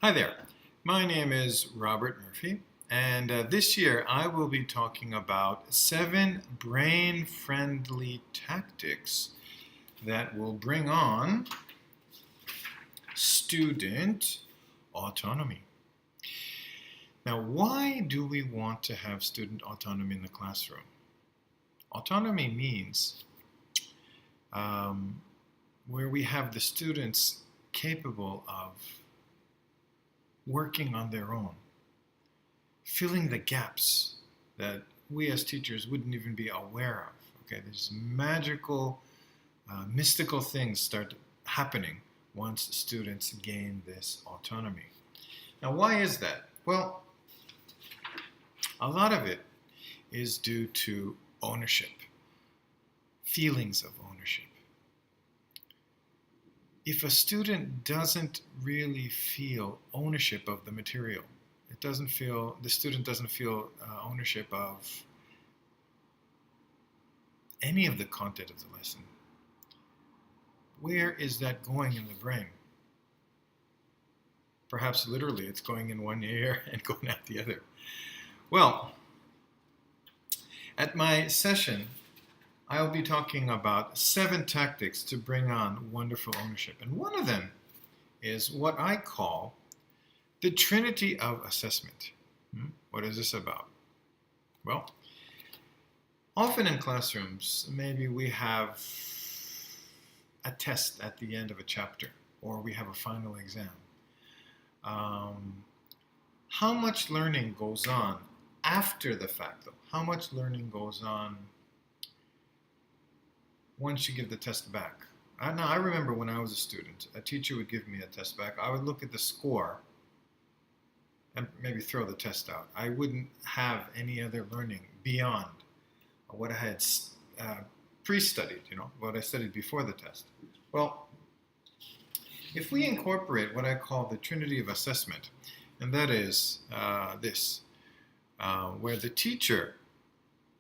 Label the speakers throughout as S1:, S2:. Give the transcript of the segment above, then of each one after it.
S1: Hi there, my name is Robert Murphy, and this year I will be talking about 7 brain-friendly tactics that will bring on student autonomy. Now, why do we want to have student autonomy in the classroom? Autonomy means where we have the students capable of working on their own, filling the gaps that we as teachers wouldn't even be aware of. Okay, these magical, mystical things start happening once students gain this autonomy. Now, why is that? Well, a lot of it is due to ownership, feelings of ownership. If a student doesn't really feel ownership of the material, the student doesn't feel ownership of any of the content of the lesson, where is that going in the brain? Perhaps literally it's going in one ear and going out the other. Well, at my session, I'll be talking about 7 tactics to bring on wonderful ownership. And one of them is what I call the Trinity of Assessment. What is this about? Well, often in classrooms, maybe we have a test at the end of a chapter, or we have a final exam. How much learning goes on after the fact, though? How much learning goes on once you give the test back? Now, I remember when I was a student, a teacher would give me a test back. I would look at the score and maybe throw the test out. I wouldn't have any other learning beyond what I had pre-studied, what I studied before the test. Well, if we incorporate what I call the Trinity of Assessment, and that is where the teacher,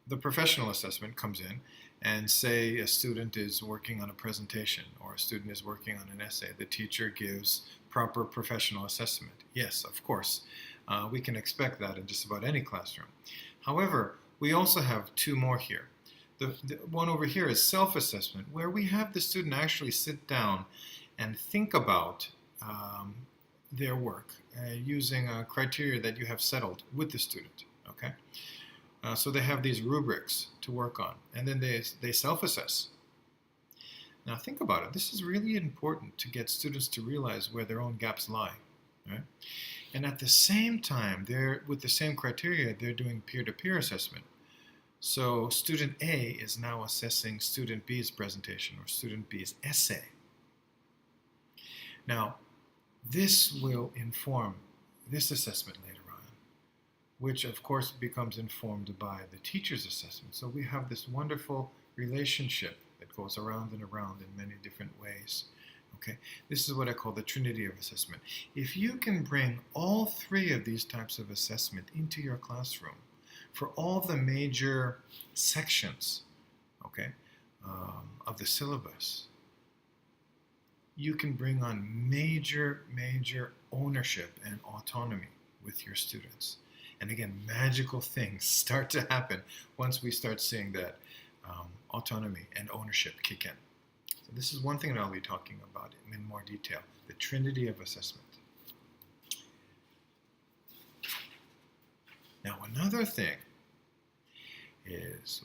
S1: the professional assessment, comes in, and say a student is working on a presentation or a student is working on an essay, the teacher gives proper professional assessment. Yes, of course, we can expect that in just about any classroom. However, we also have 2 more here. The one over here is self-assessment, where we have the student actually sit down and think about their work using a criteria that you have settled with the student. Okay. So they have these rubrics to work on, and then they self-assess. Now think about it. This is really important to get students to realize where their own gaps lie. Right? And at the same time, with the same criteria, they're doing peer-to-peer assessment. So student A is now assessing student B's presentation or student B's essay. Now, this will inform this assessment later on, which of course becomes informed by the teacher's assessment. So we have this wonderful relationship that goes around and around in many different ways. Okay, this is what I call the Trinity of Assessment. If you can bring all 3 of these types of assessment into your classroom for all the major sections, okay, of the syllabus, you can bring on major ownership and autonomy with your students. And again, magical things start to happen once we start seeing that autonomy and ownership kick in. So this is one thing that I'll be talking about in more detail, the Trinity of Assessment. Now, another thing is,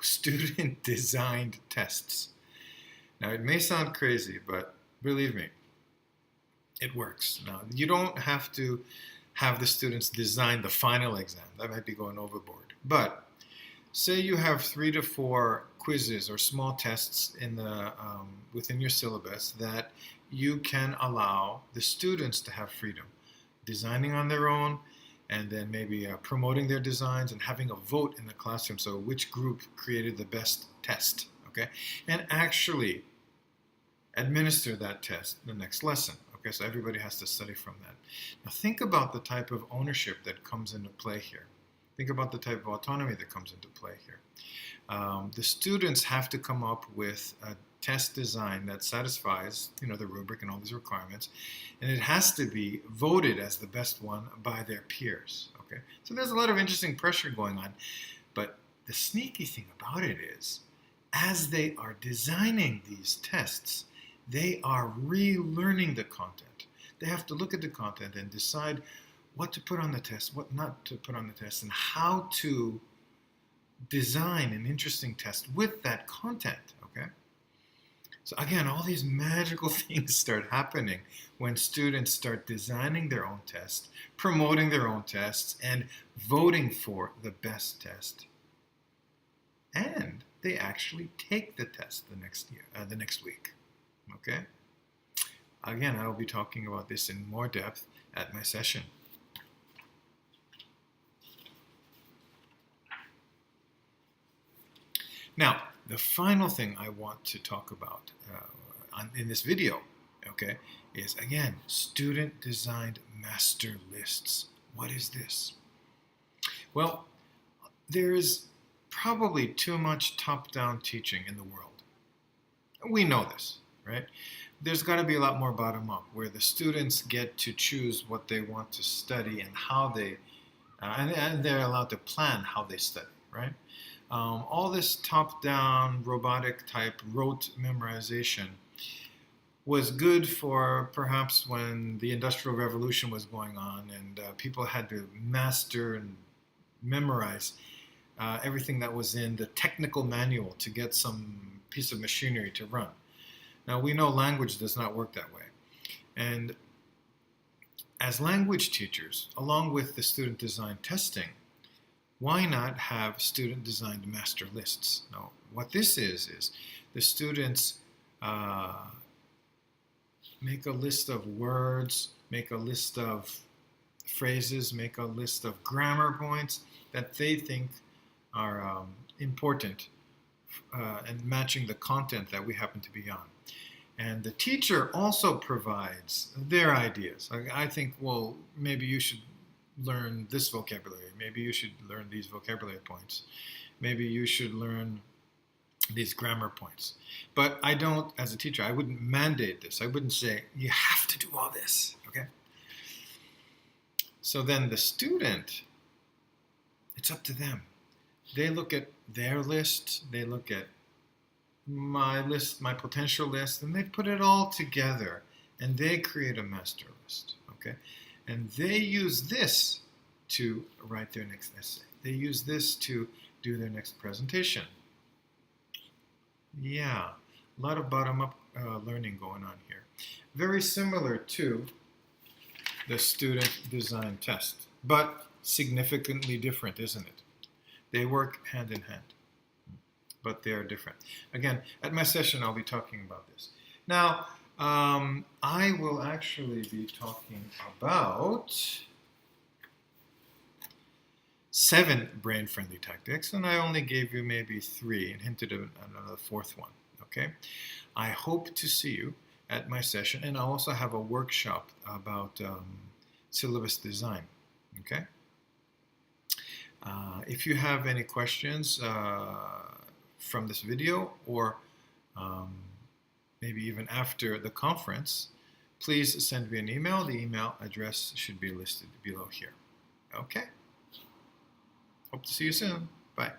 S1: student-designed tests. Now, it may sound crazy, but believe me, it works. Now, you don't have to have the students design the final exam. That might be going overboard. But say you have 3 to 4 quizzes or small tests within your syllabus that you can allow the students to have freedom, designing on their own, and then maybe promoting their designs and having a vote in the classroom. So which group created the best test, okay? And actually administer that test the next lesson. Okay, so everybody has to study from that. Now think about the type of ownership that comes into play here. Think about the type of autonomy that comes into play here. The students have to come up with test design that satisfies, the rubric and all these requirements, and it has to be voted as the best one by their peers. Okay, so there's a lot of interesting pressure going on, but the sneaky thing about it is, as they are designing these tests, they are relearning the content. They have to look at the content and decide what to put on the test, what not to put on the test, and how to design an interesting test with that content, okay? So again, all these magical things start happening when students start designing their own tests, promoting their own tests, and voting for the best test. And they actually take the test the next week, okay? Again, I will be talking about this in more depth at my session. Now, the final thing I want to talk about in this video, okay, is again, student-designed master lists. What is this? Well, there is probably too much top-down teaching in the world. We know this, right? There's got to be a lot more bottom-up, where the students get to choose what they want to study and how they, and they're allowed to plan how they study, right? All this top-down, robotic-type rote memorization was good for perhaps when the Industrial Revolution was going on and people had to master and memorize everything that was in the technical manual to get some piece of machinery to run. Now, we know language does not work that way. And as language teachers, along with the student-designed testing, why not have student-designed master lists? Now, what this is the students make a list of words, make a list of phrases, make a list of grammar points that they think are important and matching the content that we happen to be on. And the teacher also provides their ideas. I think, well, maybe you should learn this vocabulary. Maybe you should learn these vocabulary points. Maybe you should learn these grammar points. But I don't, as a teacher, I wouldn't mandate this. I wouldn't say, you have to do all this, okay? So then the student, it's up to them. They look at their list, they look at my list, my potential list, and they put it all together, and they create a master list, okay? And they use this to write their next essay. They use this to do their next presentation. Yeah, a lot of bottom-up learning going on here. Very similar to the student-designed test, but significantly different, isn't it? They work hand in hand, but they are different. Again, at my session, I'll be talking about this. Now, I will actually be talking about 7 brain-friendly tactics, and I only gave you maybe 3 and hinted at another 4th one, okay? I hope to see you at my session, and I'll also have a workshop about syllabus design, okay? If you have any questions from this video or maybe even after the conference, please send me an email. The email address should be listed below here. Okay? Hope to see you soon. Bye.